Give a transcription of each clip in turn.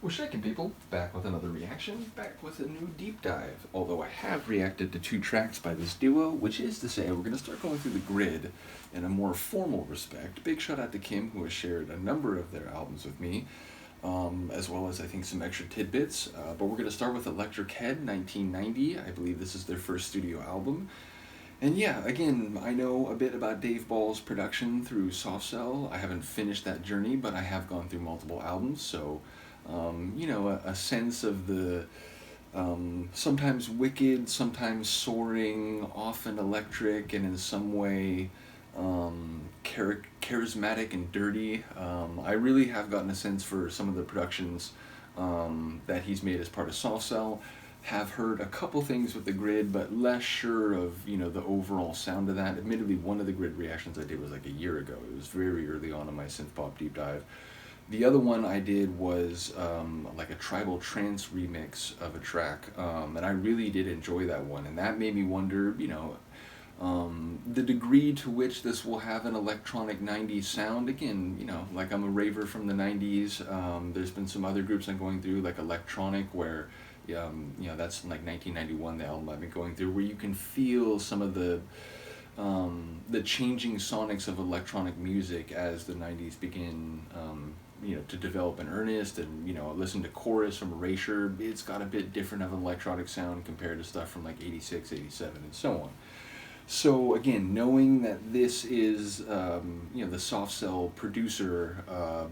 Well, shaking people, back with another reaction, back with a new deep dive. Although I have reacted to two tracks by this duo, which is to say we're going to start going through the grid in a more formal respect. Big shout out to Kim, who has shared a number of their albums with me, as well as I think some extra tidbits. But we're going to start with Electric Head, 1990. I believe this is their first studio album. And yeah, again, I know a bit about Dave Ball's production through Soft Cell. I haven't finished that journey, but I have gone through multiple albums, so a sense of the sometimes wicked, sometimes soaring, often electric, and in some way charismatic and dirty. I really have gotten a sense for some of the productions that he's made as part of Soft Cell. Have heard a couple things with the grid, but less sure of the overall sound of that. Admittedly, one of the grid reactions I did was like a year ago. It was very early on in my synth pop deep dive. The other one I did was like a tribal trance remix of a track, and I really did enjoy that one. And that made me wonder, the degree to which this will have an electronic 90s sound. Again, like I'm a raver from the 90s. There's been some other groups I'm going through, like Electronic, where that's like 1991, the album I've been going through, where you can feel some of the changing sonics of electronic music as the 90s begin to develop in earnest. And listen to Chorus from Erasure, it's got a bit different of an electronic sound compared to stuff from like 86, 87, and so on. So again, knowing that this is the Soft Cell producer,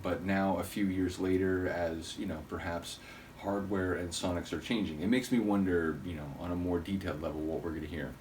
but now a few years later, as perhaps hardware and sonics are changing, it makes me wonder, on a more detailed level, what we're going to hear.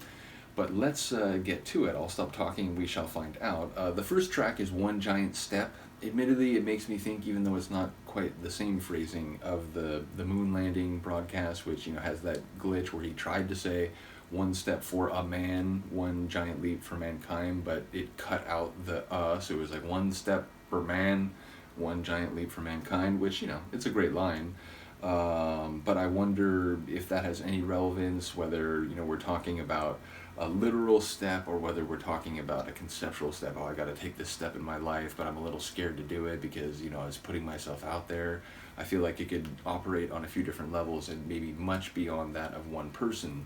But let's get to it. I'll stop talking and we shall find out. The first track is One Giant Step. Admittedly, it makes me think, even though it's not quite the same phrasing, of the moon landing broadcast, which has that glitch where he tried to say one step for a man, one giant leap for mankind, but it cut out the so it was like one step for man, one giant leap for mankind, which it's a great line. But I wonder if that has any relevance, whether we're talking about a literal step or whether we're talking about a conceptual step. Oh, I got to take this step in my life, but I'm a little scared to do it because I was putting myself out there. I feel like it could operate on a few different levels and maybe much beyond that of one person.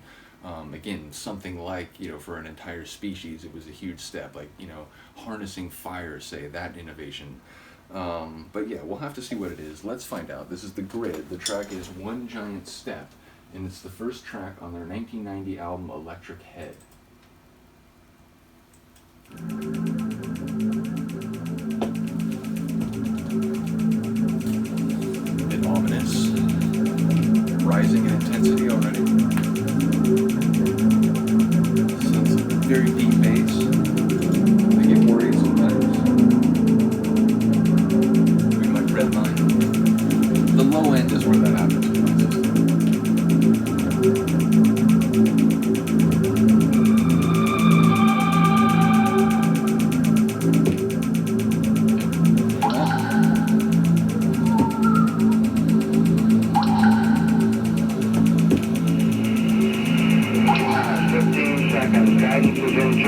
Again, something like for an entire species, it was a huge step, like harnessing fire, say, that innovation. But yeah, we'll have to see what it is. Let's find out. This is the grid. The track is One Giant Step, and it's the first track on their 1990 album Electric Head. A bit ominous, rising in intensity already. Sounds very deep bass. I get worried sometimes. Red line. The low end is where that happens with my system. Seconds. Guidance is in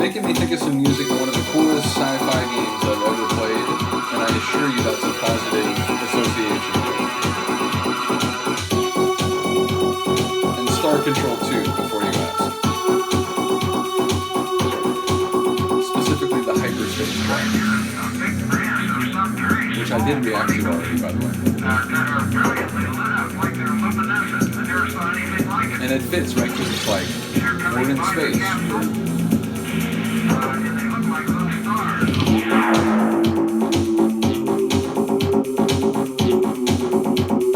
making me think of some music in one of the coolest sci-fi games I've ever played, and I assure you that's a positive association. And Star Control 2, before you ask. Specifically the hyperspace track, which I did react to already, by the way. And it fits, right? Because it's like, we're in space.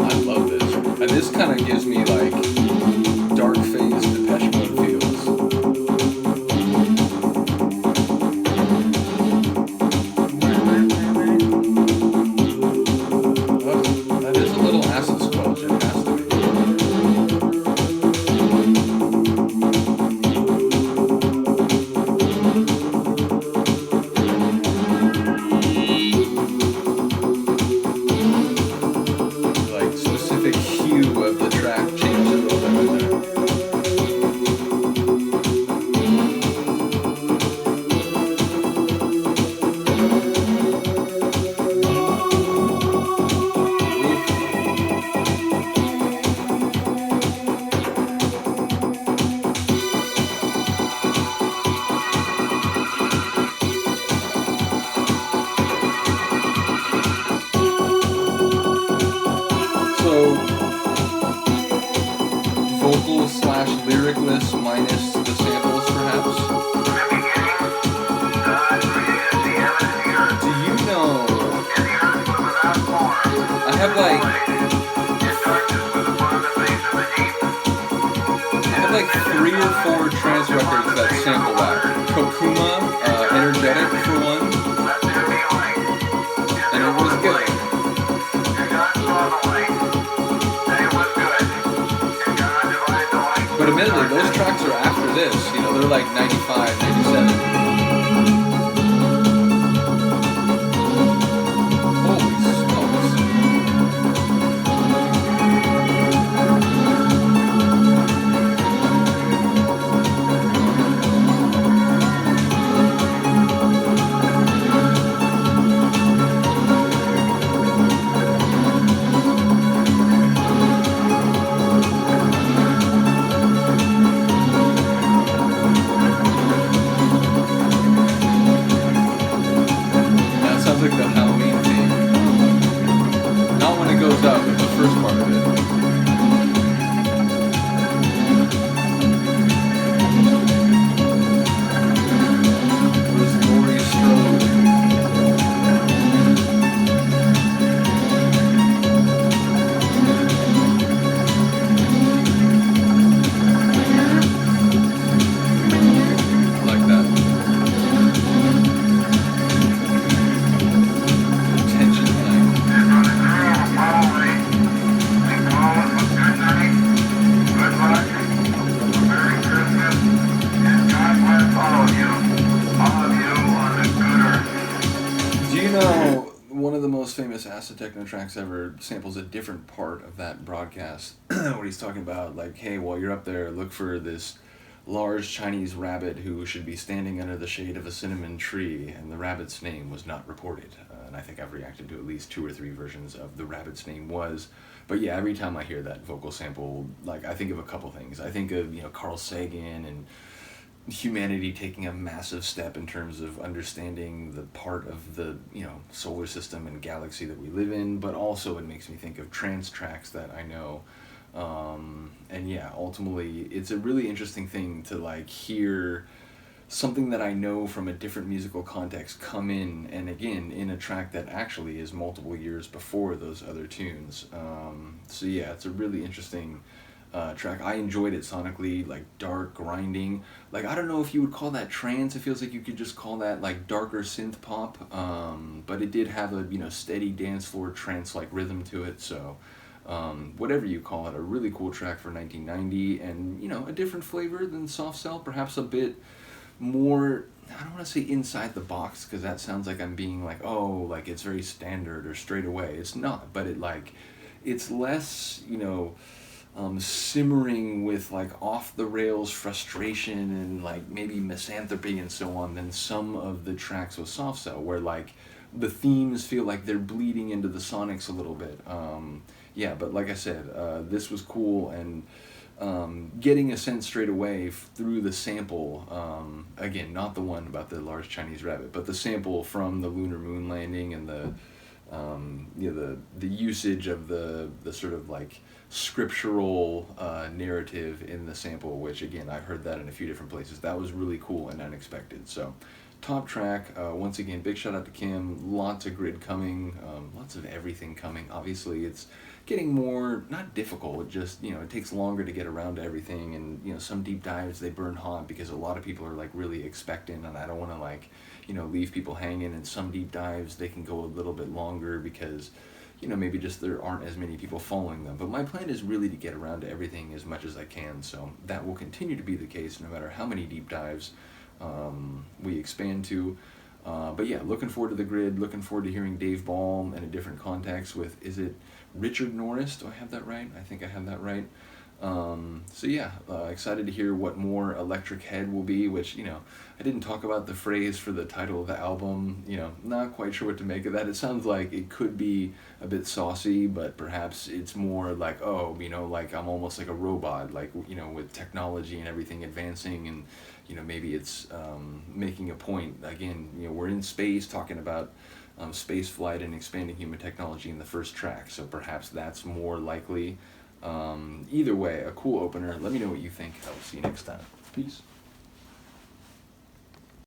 I love this. And this kind of gives me like dark phase Depeche Mode feels. Oh, that is a little acid squelch, it has to be. Like specific hue of the track changes a little bit right there. So, vocal / lyricless minus the samples, perhaps? Do you know? I have like 3 or 4 trance records that sample that. Kokuma, Energetic for one, and it was good. But admittedly, those tracks are after this, you know, they're like 95, 97. Holy smokes. That sounds like the Halloween theme. Not when it goes up, but the first part of it. Where's Laurie Strode? I like that. Tension tonight. Do you know one of the most famous acid techno tracks ever samples a different part of that broadcast where he's talking about like, hey, while you're up there, look for this large Chinese rabbit who should be standing under the shade of a cinnamon tree, and the rabbit's name was not reported. And I think I've reacted to at least 2 or 3 versions of the rabbit's name was. But yeah, every time I hear that vocal sample, like I think of a couple things. I think of, you know, Carl Sagan and humanity taking a massive step in terms of understanding the part of the, you know, solar system and galaxy that we live in, but also it makes me think of trance tracks that I know. And yeah, ultimately it's a really interesting thing to like hear something that I know from a different musical context come in, and again in a track that actually is multiple years before those other tunes. So yeah, it's a really interesting track. I enjoyed it sonically, like dark, grinding. Like, I don't know if you would call that trance. It feels like you could just call that like darker synth pop. But it did have a, you know, steady dance floor trance-like rhythm to it. So whatever you call it, a really cool track for 1990, and, you know, a different flavor than Soft Cell, perhaps a bit more, I don't want to say inside the box, because that sounds like I'm being like, oh, like it's very standard or straight away. It's not, but it like, it's less, you know, simmering with like off the rails frustration and like maybe misanthropy and so on than some of the tracks with Soft Cell, where like the themes feel like they're bleeding into the sonics a little bit. Yeah, but like I said, this was cool, and getting a sense straight away through the sample. Again, not the one about the large Chinese rabbit, but the sample from the lunar moon landing and the the usage of the sort of like scriptural narrative in the sample, which again I've heard that in a few different places. That was really cool and unexpected. So top track, once again, big shout out to Kim. Lots of grid coming, lots of everything coming. Obviously it's getting more, not difficult, just it takes longer to get around to everything, and some deep dives they burn hot because a lot of people are like really expectant, and I don't want to like leave people hanging. And some deep dives they can go a little bit longer because maybe just there aren't as many people following them. But my plan is really to get around to everything as much as I can, so that will continue to be the case no matter how many deep dives we expand to. But yeah, looking forward to the grid, looking forward to hearing Dave Baum in a different context with, is it Richard Norris? Do I have that right? I think I have that right. So yeah, excited to hear what more Electric Head will be, which, I didn't talk about the phrase for the title of the album, not quite sure what to make of that. It sounds like it could be a bit saucy, but perhaps it's more like, oh, like I'm almost like a robot, like, with technology and everything advancing, and, maybe it's making a point. Again, we're in space talking about space flight and expanding human technology in the first track, so perhaps that's more likely. Either way, a cool opener. Let me know what you think. I will see you next time. Peace.